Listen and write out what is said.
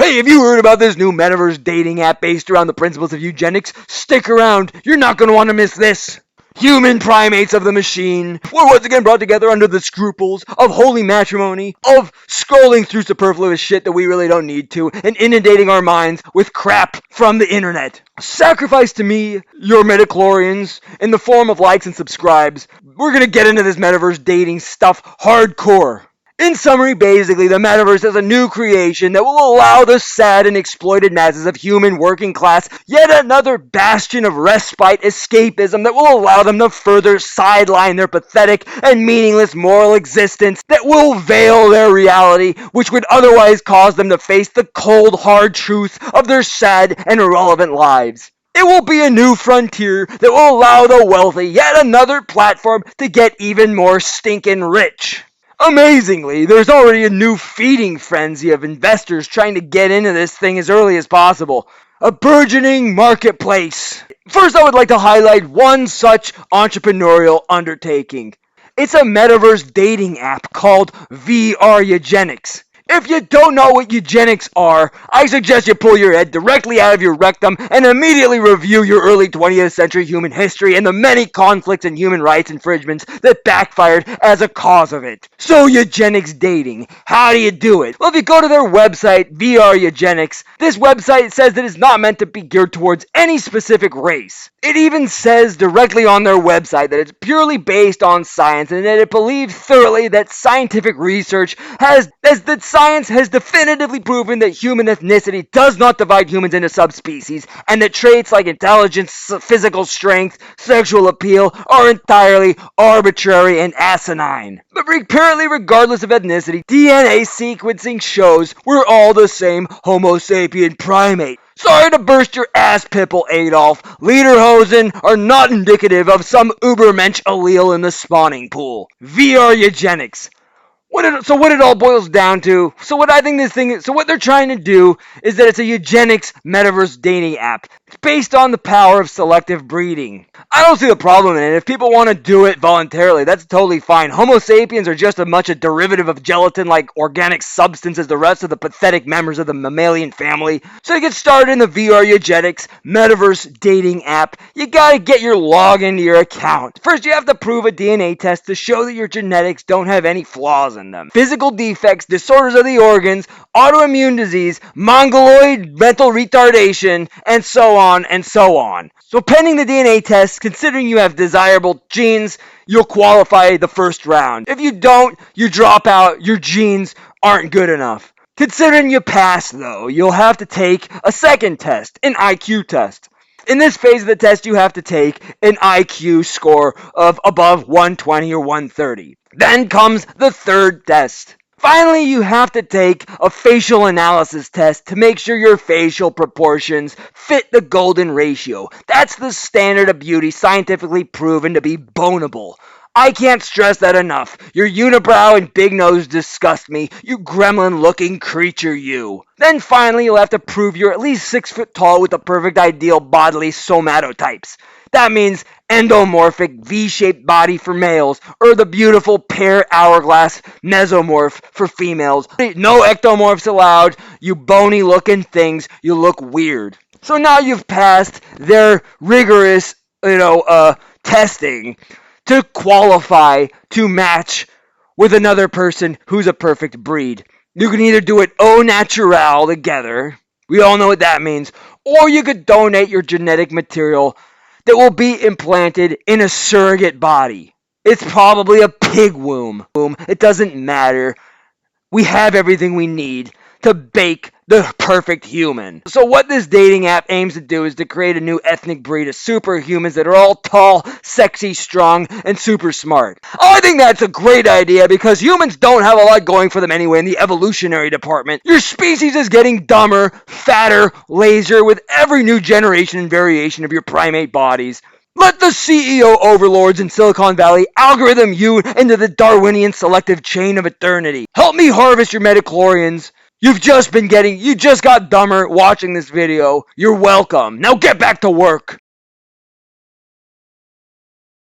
Hey, have you heard about this new metaverse dating app based around the principles of eugenics? Stick around, you're not going to want to miss this. Human primates of the machine were once again brought together under the scruples of holy matrimony, of scrolling through superfluous shit that we really don't need to, and inundating our minds with crap from the internet. Sacrifice to me your metachlorians in the form of likes and subscribes. We're gonna get into this metaverse dating stuff hardcore. In summary, basically, the metaverse is a new creation that will allow the sad and exploited masses of human working class yet another bastion of respite escapism that will allow them to further sideline their pathetic and meaningless moral existence that will veil their reality, which would otherwise cause them to face the cold, hard truth of their sad and irrelevant lives. It will be a new frontier that will allow the wealthy yet another platform to get even more stinking rich. Amazingly, there's already a new feeding frenzy of investors trying to get into this thing as early as possible. A burgeoning marketplace. First, I would like to highlight one such entrepreneurial undertaking. It's a metaverse dating app called VR Eugenics. If you don't know what eugenics are, I suggest you pull your head directly out of your rectum and immediately review your early 20th century human history and the many conflicts and human rights infringements that backfired as a cause of it. So eugenics dating, how do you do it? Well, if you go to their website, VR Eugenics, this website says that it's not meant to be geared towards any specific race. It even says directly on their website that it's purely based on science and that it believes thoroughly that scientific research Science has definitively proven that human ethnicity does not divide humans into subspecies, and that traits like intelligence, physical strength, sexual appeal are entirely arbitrary and asinine. But apparently, regardless of ethnicity, DNA sequencing shows we're all the same Homo sapien primate. Sorry to burst your ass, Pipple Adolf. Lederhosen are not indicative of some Ubermensch allele in the spawning pool. VR Eugenics. What it all boils down to, what they're trying to do is that it's a eugenics metaverse dating app. It's based on the power of selective breeding. I don't see the problem in it. If people want to do it voluntarily, that's totally fine. Homo sapiens are just as much a derivative of gelatin-like organic substance as the rest of the pathetic members of the mammalian family. So to get started in the VR Eugenics metaverse dating app, you gotta get your login to your account. First, you have to prove a DNA test to show that your genetics don't have any flaws in them. Physical defects, disorders of the organs, autoimmune disease, mongoloid mental retardation, and so on and so on. So pending the DNA test, considering you have desirable genes, you'll qualify the first round. If you don't, you drop out, your genes aren't good enough. Considering you pass, though, you'll have to take a second test, an IQ test. In this phase of the test, you have to take an IQ score of above 120 or 130. Then comes the third test. Finally, you have to take a facial analysis test to make sure your facial proportions fit the golden ratio. That's the standard of beauty scientifically proven to be bonable. I can't stress that enough. Your unibrow and big nose disgust me, you gremlin-looking creature, you. Then finally, you'll have to prove you're at least 6 foot tall with the perfect ideal bodily somatotypes. That means endomorphic V-shaped body for males, or the beautiful pear hourglass mesomorph for females. No ectomorphs allowed, you bony looking things, you look weird. So now you've passed their rigorous, testing to qualify to match with another person who's a perfect breed. You can either do it au naturel together, we all know what that means, or you could donate your genetic material that will be implanted in a surrogate body. It's probably a pig womb. It doesn't matter. We have everything we need to bake the perfect human. So what this dating app aims to do is to create a new ethnic breed of superhumans that are all tall, sexy, strong, and super smart. Oh, I think that's a great idea because humans don't have a lot going for them anyway in the evolutionary department. Your species is getting dumber, fatter, lazier with every new generation and variation of your primate bodies. Let the CEO overlords in Silicon Valley algorithm you into the Darwinian selective chain of eternity. Help me harvest your metachlorians. You just got dumber watching this video. You're welcome. Now get back to work.